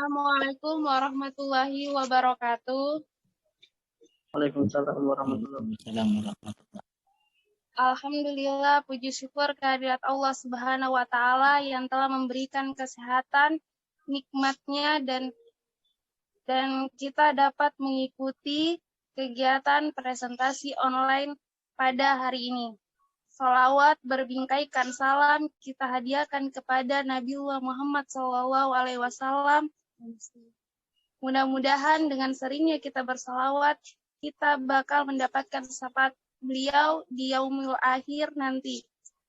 Assalamualaikum warahmatullahi wabarakatuh. Waalaikumsalam warahmatullahi wabarakatuh. Alhamdulillah, puji syukur kehadirat Allah Subhanahu wa Ta'ala yang telah memberikan kesehatan, nikmatnya, dan kita dapat mengikuti kegiatan presentasi online pada hari ini. Salawat berbingkaikan salam kita hadiahkan kepada Nabiullah Muhammad SAW. Mudah-mudahan dengan seringnya kita bersalawat, kita bakal mendapatkan syafaat beliau di yaumul akhir nanti.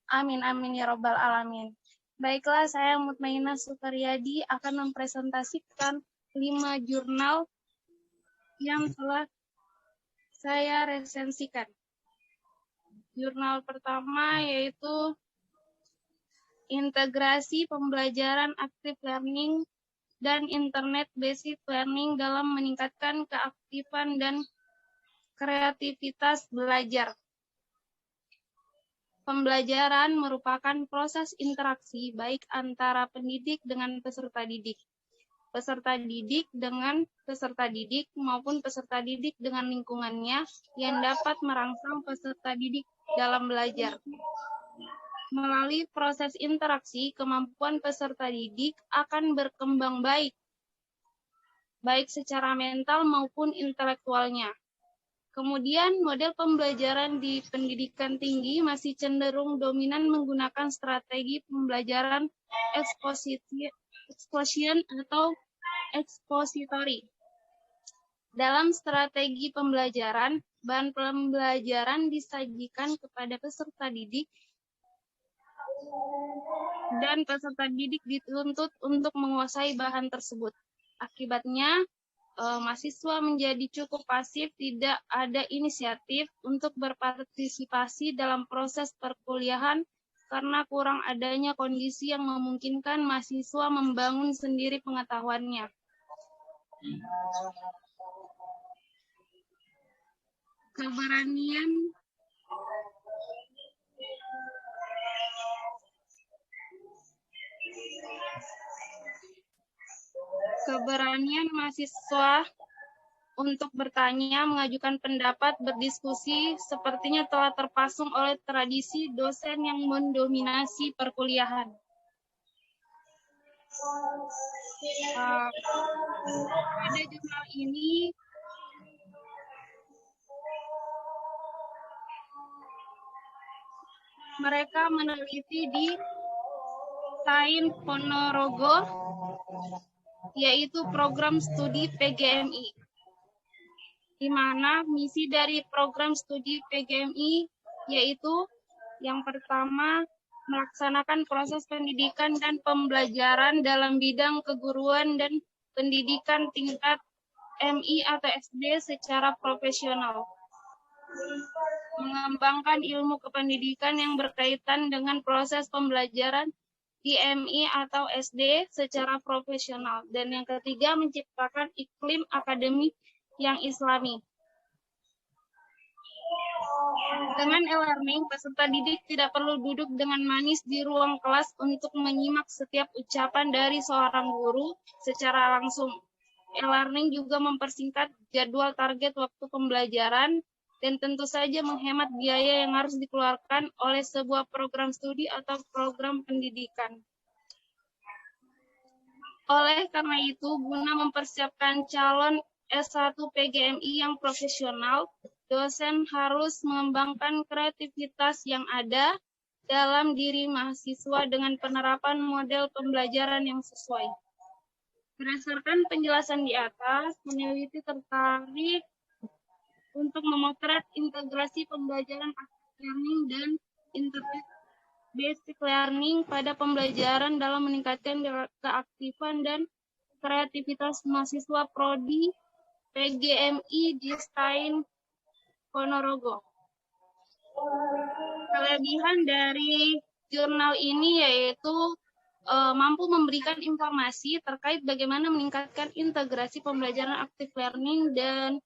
Amin, amin ya rabbal alamin. Baiklah, saya Mutmainah Sukaryadi akan mempresentasikan 5 jurnal yang telah saya resensikan. Jurnal pertama yaitu Integrasi Pembelajaran Active Learning dan Internet Based Learning dalam meningkatkan keaktifan dan kreativitas belajar. Pembelajaran merupakan proses interaksi baik antara pendidik dengan peserta didik, peserta didik dengan peserta didik maupun peserta didik dengan lingkungannya yang dapat merangsang peserta didik dalam belajar. Melalui proses interaksi, kemampuan peserta didik akan berkembang baik secara mental maupun intelektualnya. Kemudian, model pembelajaran di pendidikan tinggi masih cenderung dominan menggunakan strategi pembelajaran exposition atau expository. Dalam strategi pembelajaran, bahan pembelajaran disajikan kepada peserta didik dan peserta didik dituntut untuk menguasai bahan tersebut. Akibatnya, mahasiswa menjadi cukup pasif, tidak ada inisiatif untuk berpartisipasi dalam proses perkuliahan karena kurang adanya kondisi yang memungkinkan mahasiswa membangun sendiri pengetahuannya. Keberanian mahasiswa untuk bertanya, mengajukan pendapat, berdiskusi, sepertinya telah terpasung oleh tradisi dosen yang mendominasi perkuliahan. Pada jurnal ini, mereka meneliti di Sains Ponorogo, yaitu program studi PGMI, di mana misi dari program studi PGMI yaitu yang pertama, melaksanakan proses pendidikan dan pembelajaran dalam bidang keguruan dan pendidikan tingkat MI atau SD secara profesional. Mengembangkan ilmu kependidikan yang berkaitan dengan proses pembelajaran di MI atau SD secara profesional. Dan yang ketiga, menciptakan iklim akademik yang islami. Dengan e-learning, peserta didik tidak perlu duduk dengan manis di ruang kelas untuk menyimak setiap ucapan dari seorang guru secara langsung. E-learning juga mempersingkat jadwal target waktu pembelajaran dan tentu saja menghemat biaya yang harus dikeluarkan oleh sebuah program studi atau program pendidikan. Oleh karena itu, guna mempersiapkan calon S1 PGMI yang profesional, dosen harus mengembangkan kreativitas yang ada dalam diri mahasiswa dengan penerapan model pembelajaran yang sesuai. Berdasarkan penjelasan di atas, peneliti tertarik untuk memotret integrasi pembelajaran active learning dan internet basic learning pada pembelajaran dalam meningkatkan keaktifan dan kreativitas mahasiswa prodi PGMI di Sains Ponorogo. Kelebihan dari jurnal ini yaitu mampu memberikan informasi terkait bagaimana meningkatkan integrasi pembelajaran active learning dan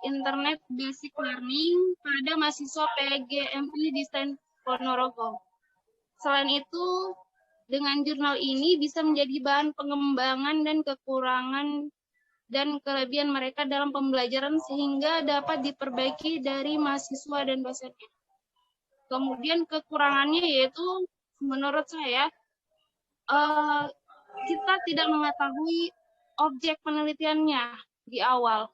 internet basic learning pada mahasiswa PGMI di Sains Ponorogo. Selain itu, Dengan jurnal ini bisa menjadi bahan pengembangan dan kekurangan dan kelebihan mereka dalam pembelajaran sehingga dapat diperbaiki dari mahasiswa dan dosennya. Kemudian kekurangannya yaitu menurut saya kita tidak mengetahui objek penelitiannya di awal.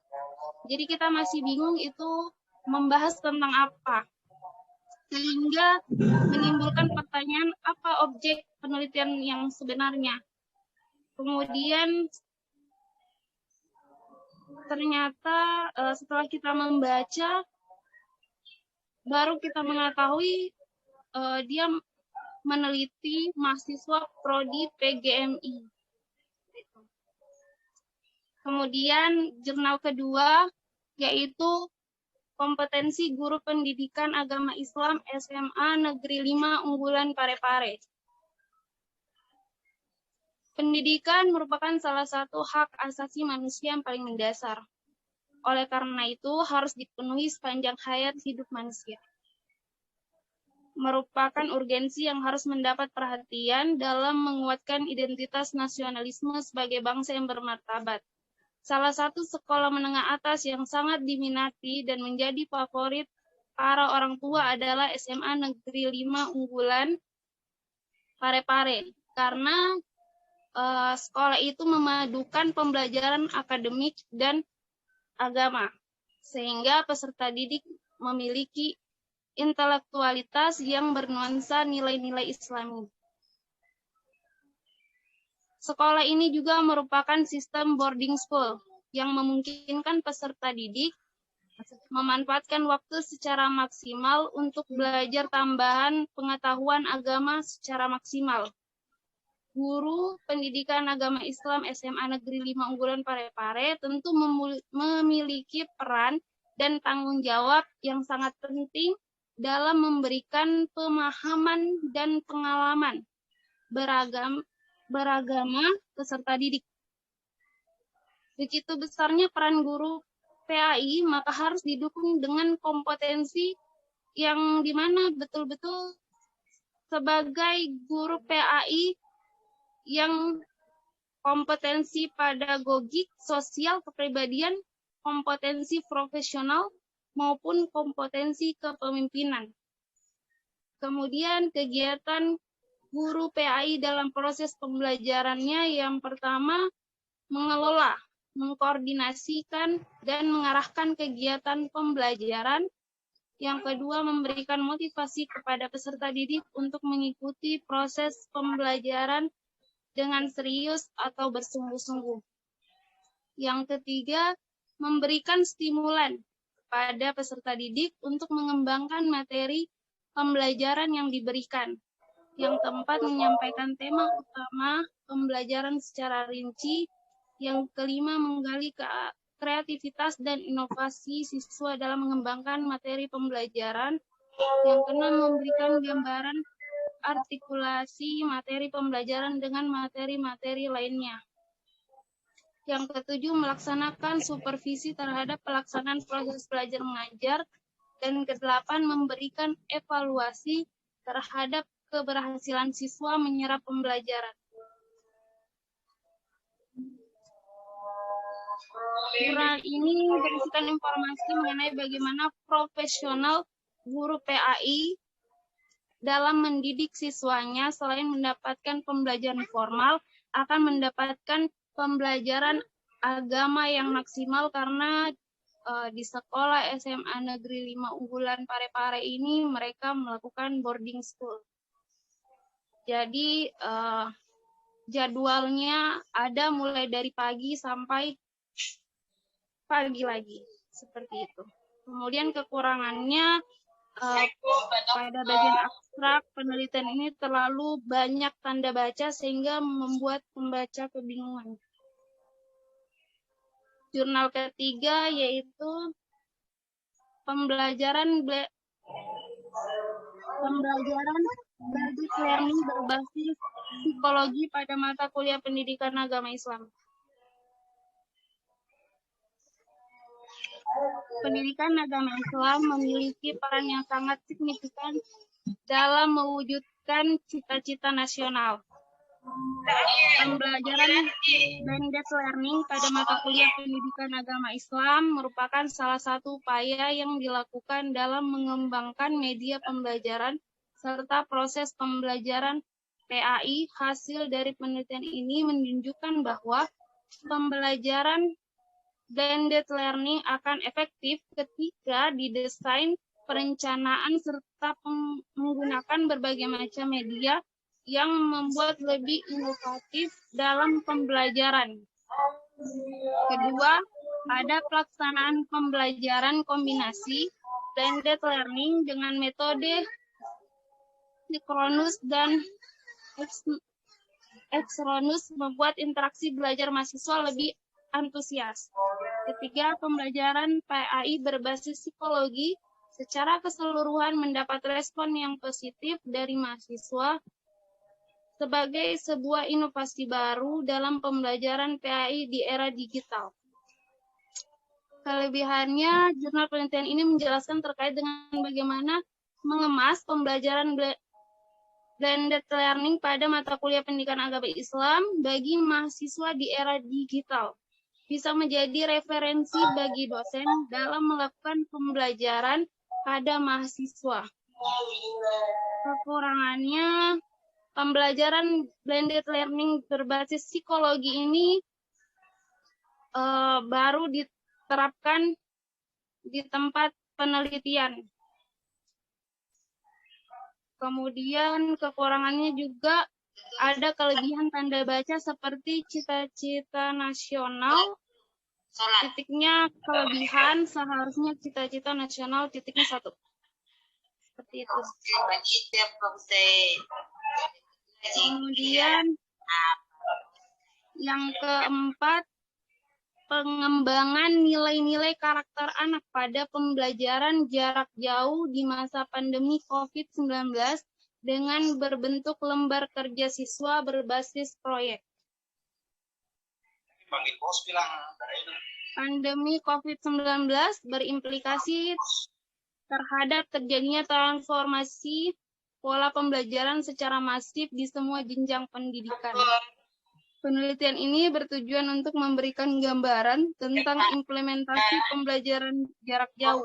Jadi kita masih bingung itu membahas tentang apa. Sehingga menimbulkan pertanyaan apa objek penelitian yang sebenarnya. Kemudian ternyata setelah kita membaca, baru kita mengetahui dia meneliti mahasiswa prodi PGMI. Kemudian jurnal kedua yaitu kompetensi guru pendidikan agama Islam SMA Negeri 5 Unggulan Parepare. Pendidikan merupakan salah satu hak asasi manusia yang paling mendasar. Oleh karena itu, harus dipenuhi sepanjang hayat hidup manusia. Merupakan urgensi yang harus mendapat perhatian dalam menguatkan identitas nasionalisme sebagai bangsa yang bermartabat. Salah satu sekolah menengah atas yang sangat diminati dan menjadi favorit para orang tua adalah SMA Negeri 5 Unggulan Parepare. Karena sekolah itu memadukan pembelajaran akademik dan agama, sehingga peserta didik memiliki intelektualitas yang bernuansa nilai-nilai Islami. Sekolah ini juga merupakan sistem boarding school yang memungkinkan peserta didik memanfaatkan waktu secara maksimal untuk belajar tambahan pengetahuan agama secara maksimal. Guru pendidikan agama Islam SMA Negeri 5 Unggulan Parepare tentu memiliki peran dan tanggung jawab yang sangat penting dalam memberikan pemahaman dan pengalaman beragama peserta didik. Begitu besarnya peran guru PAI, maka harus didukung dengan kompetensi yang dimana betul-betul sebagai guru PAI yang kompetensi pedagogik, sosial, kepribadian, kompetensi profesional, maupun kompetensi kepemimpinan. Kemudian kegiatan guru PAI dalam proses pembelajarannya yang pertama mengelola, mengkoordinasikan, dan mengarahkan kegiatan pembelajaran. Yang kedua, memberikan motivasi kepada peserta didik untuk mengikuti proses pembelajaran dengan serius atau bersungguh-sungguh. Yang ketiga, memberikan stimulan pada peserta didik untuk mengembangkan materi pembelajaran yang diberikan. Yang keempat, menyampaikan tema utama pembelajaran secara rinci. Yang kelima, menggali kreativitas dan inovasi siswa dalam mengembangkan materi pembelajaran. Yang keenam, memberikan gambaran artikulasi materi pembelajaran dengan materi-materi lainnya. Yang ketujuh, melaksanakan supervisi terhadap pelaksanaan proses belajar mengajar. Dan kedelapan, memberikan evaluasi terhadap keberhasilan siswa menyerap pembelajaran. Jurnal ini berisikan informasi mengenai bagaimana profesional guru PAI dalam mendidik siswanya selain mendapatkan pembelajaran formal, akan mendapatkan pembelajaran agama yang maksimal karena di sekolah SMA Negeri 5 Unggulan Parepare ini mereka melakukan boarding school. Jadi jadwalnya ada mulai dari pagi sampai pagi lagi, seperti itu. Kemudian kekurangannya pada bagian abstrak penelitian ini terlalu banyak tanda baca sehingga membuat pembaca kebingungan. Jurnal ketiga yaitu pembelajaran basic learning berbasis psikologi pada mata kuliah pendidikan agama Islam. Pendidikan agama Islam memiliki peran yang sangat signifikan dalam mewujudkan cita-cita nasional. Pembelajaran blended learning pada mata kuliah pendidikan agama Islam merupakan salah satu upaya yang dilakukan dalam mengembangkan media pembelajaran serta proses pembelajaran PAI. Hasil dari penelitian ini menunjukkan bahwa pembelajaran blended learning akan efektif ketika didesain perencanaan serta menggunakan berbagai macam media yang membuat lebih inovatif dalam pembelajaran. Kedua, pada pelaksanaan pembelajaran kombinasi blended learning dengan metode sinkronus dan eksoronus membuat interaksi belajar mahasiswa lebih antusias. Ketiga, pembelajaran PAI berbasis psikologi secara keseluruhan mendapat respon yang positif dari mahasiswa sebagai sebuah inovasi baru dalam pembelajaran PAI di era digital. Kelebihannya, jurnal penelitian ini menjelaskan terkait dengan bagaimana mengemas pembelajaran blended learning pada mata kuliah pendidikan agama Islam bagi mahasiswa di era digital. Bisa menjadi referensi bagi dosen dalam melakukan pembelajaran pada mahasiswa. Kekurangannya, pembelajaran blended learning berbasis psikologi ini baru diterapkan di tempat penelitian. Kemudian kekurangannya juga ada kelebihan tanda baca seperti cita-cita nasional, titiknya kelebihan, seharusnya cita-cita nasional titiknya 1. Seperti itu. Kemudian yang keempat, pengembangan nilai-nilai karakter anak pada pembelajaran jarak jauh di masa pandemi COVID-19 dengan berbentuk lembar kerja siswa berbasis proyek. Pandemi COVID-19 berimplikasi terhadap terjadinya transformasi pola pembelajaran secara masif di semua jenjang pendidikan. Penelitian ini bertujuan untuk memberikan gambaran tentang implementasi pembelajaran jarak jauh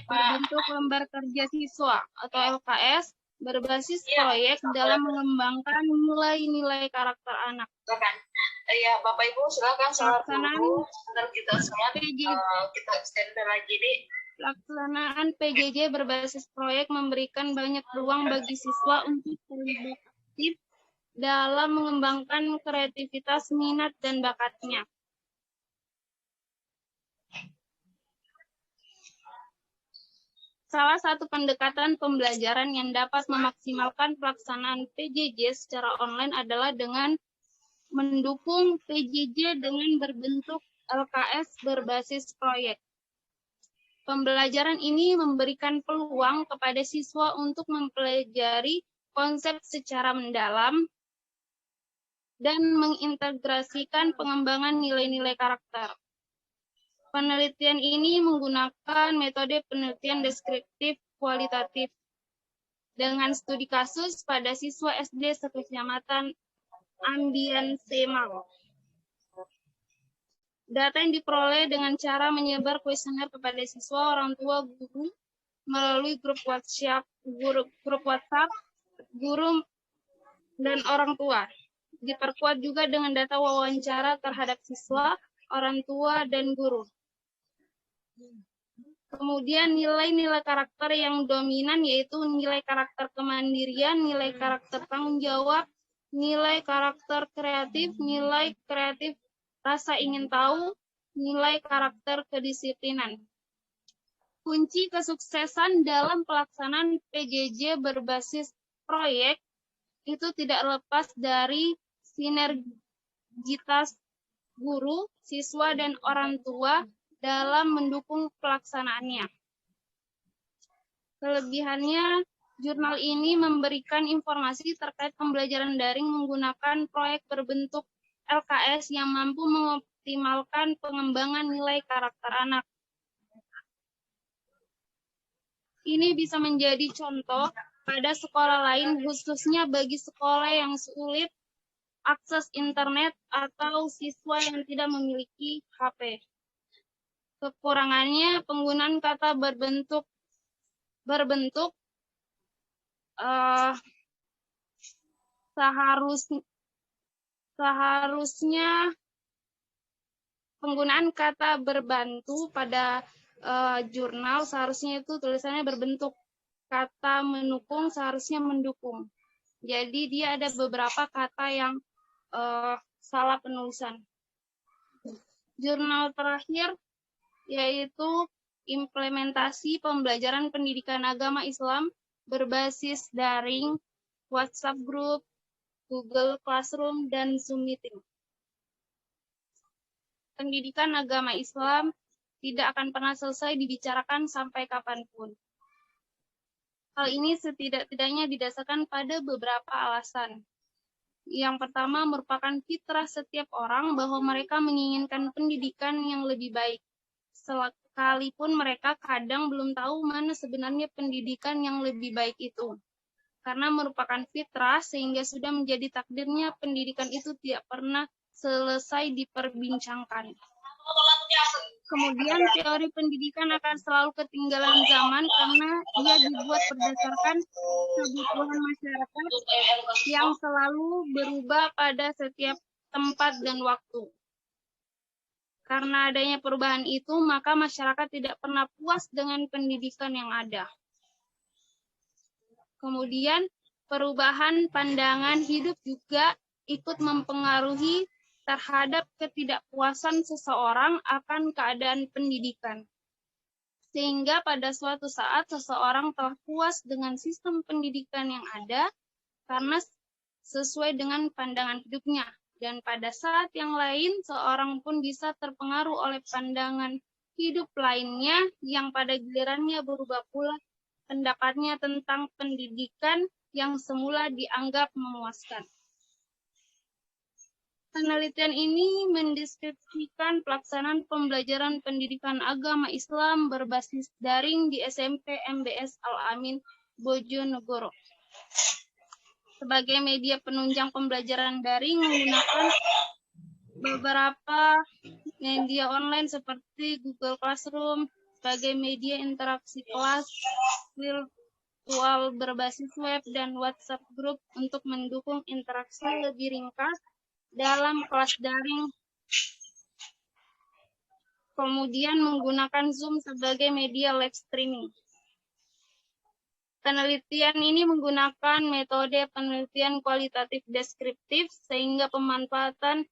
berbentuk lembar kerja siswa atau LKS berbasis proyek dalam mengembangkan nilai-nilai karakter anak. Ya, Bapak Ibu silakan sholat dulu. Sebentar kita sholat, kita standby lagi nih. Pelaksanaan PJJ berbasis proyek memberikan banyak peluang bagi siswa untuk terlibat aktif dalam mengembangkan kreativitas, minat, dan bakatnya. Salah satu pendekatan pembelajaran yang dapat memaksimalkan pelaksanaan PJJ secara online adalah dengan mendukung PJJ dengan berbentuk LKS berbasis proyek. Pembelajaran ini memberikan peluang kepada siswa untuk mempelajari konsep secara mendalam dan mengintegrasikan pengembangan nilai-nilai karakter. Penelitian ini menggunakan metode penelitian deskriptif kualitatif dengan studi kasus pada siswa SD sekecamatan Ambian Semal. Data yang diperoleh dengan cara menyebar kuesioner kepada siswa, orang tua, guru melalui grup WhatsApp, guru dan orang tua. Diperkuat juga dengan data wawancara terhadap siswa, orang tua, dan guru. Kemudian nilai-nilai karakter yang dominan yaitu nilai karakter kemandirian, nilai karakter tanggung jawab, nilai karakter kreatif, nilai kreatif rasa ingin tahu, nilai karakter kedisiplinan. Kunci kesuksesan dalam pelaksanaan PJJ berbasis proyek itu tidak lepas dari sinergitas guru, siswa, dan orang tua dalam mendukung pelaksanaannya. Kelebihannya, jurnal ini memberikan informasi terkait pembelajaran daring menggunakan proyek berbentuk LKS yang mampu mengoptimalkan pengembangan nilai karakter anak. Ini bisa menjadi contoh pada sekolah lain, khususnya bagi sekolah yang sulit akses internet atau siswa yang tidak memiliki HP. Kekurangannya, penggunaan kata berbentuk seharusnya penggunaan kata berbantu pada jurnal seharusnya itu tulisannya berbentuk. Kata mendukung seharusnya mendukung. Jadi dia ada beberapa kata yang salah penulisan. Jurnal terakhir yaitu implementasi pembelajaran pendidikan agama Islam berbasis daring, WhatsApp Group, Google Classroom, dan Zoom Meeting. Pendidikan agama Islam tidak akan pernah selesai dibicarakan sampai kapanpun. Hal ini setidak-tidaknya didasarkan pada beberapa alasan. Yang pertama merupakan fitrah setiap orang bahwa mereka menginginkan pendidikan yang lebih baik. Sekalipun mereka kadang belum tahu mana sebenarnya pendidikan yang lebih baik itu. Karena merupakan fitrah sehingga sudah menjadi takdirnya pendidikan itu tidak pernah selesai diperbincangkan. Kemudian teori pendidikan akan selalu ketinggalan zaman karena ia dibuat berdasarkan kebutuhan masyarakat yang selalu berubah pada setiap tempat dan waktu. Karena adanya perubahan itu, maka masyarakat tidak pernah puas dengan pendidikan yang ada. Kemudian perubahan pandangan hidup juga ikut mempengaruhi terhadap ketidakpuasan seseorang akan keadaan pendidikan. Sehingga pada suatu saat seseorang telah puas dengan sistem pendidikan yang ada karena sesuai dengan pandangan hidupnya. Dan pada saat yang lain, seorang pun bisa terpengaruh oleh pandangan hidup lainnya yang pada gilirannya berubah pula pendapatnya tentang pendidikan yang semula dianggap memuaskan. Penelitian ini mendeskripsikan pelaksanaan pembelajaran pendidikan agama Islam berbasis daring di SMP MBS Al-Amin, Bojonegoro. Sebagai media penunjang pembelajaran daring menggunakan beberapa media online seperti Google Classroom sebagai media interaksi kelas, virtual berbasis web, dan WhatsApp Group untuk mendukung interaksi lebih ringkas dalam kelas daring, kemudian menggunakan Zoom sebagai media live streaming. Penelitian ini menggunakan metode penelitian kualitatif deskriptif sehingga pemanfaatan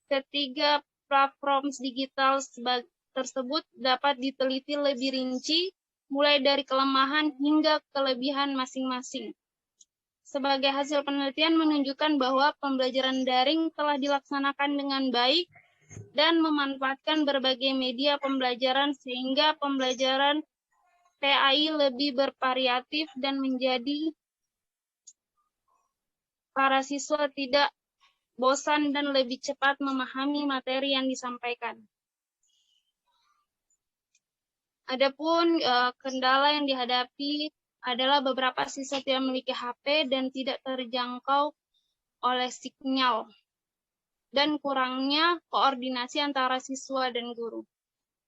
ketiga platform digital tersebut dapat diteliti lebih rinci, mulai dari kelemahan hingga kelebihan masing-masing. Sebagai hasil penelitian menunjukkan bahwa pembelajaran daring telah dilaksanakan dengan baik dan memanfaatkan berbagai media pembelajaran sehingga pembelajaran PAI lebih bervariatif dan menjadi para siswa tidak bosan dan lebih cepat memahami materi yang disampaikan. Adapun kendala yang dihadapi adalah beberapa siswa tidak memiliki HP dan tidak terjangkau oleh sinyal, dan kurangnya koordinasi antara siswa dan guru.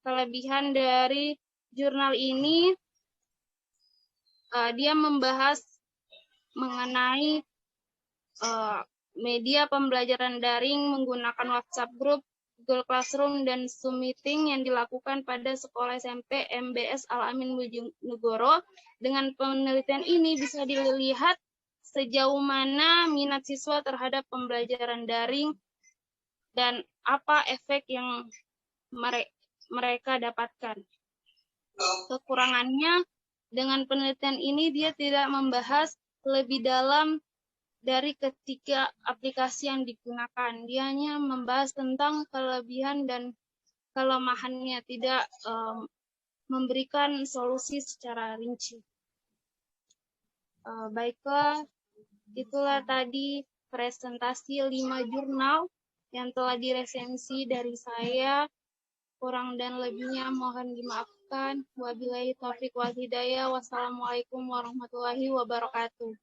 Kelebihan dari jurnal ini, dia membahas mengenai media pembelajaran daring menggunakan WhatsApp Group, Google Classroom, dan Zoom Meeting yang dilakukan pada sekolah SMP MBS Al-Amin Bojonegoro. Dengan penelitian ini bisa dilihat sejauh mana minat siswa terhadap pembelajaran daring dan apa efek yang mereka dapatkan. Kekurangannya, dengan penelitian ini dia tidak membahas lebih dalam dari ketiga aplikasi yang digunakan. Dia hanya membahas tentang kelebihan dan kelemahannya, tidak memberikan solusi secara rinci. Baiklah, itulah tadi presentasi 5 jurnal yang telah diresensi dari saya. Kurang dan lebihnya mohon dimaafkan. Wabillahi taufiq wal hidayah. Wassalamualaikum warahmatullahi wabarakatuh.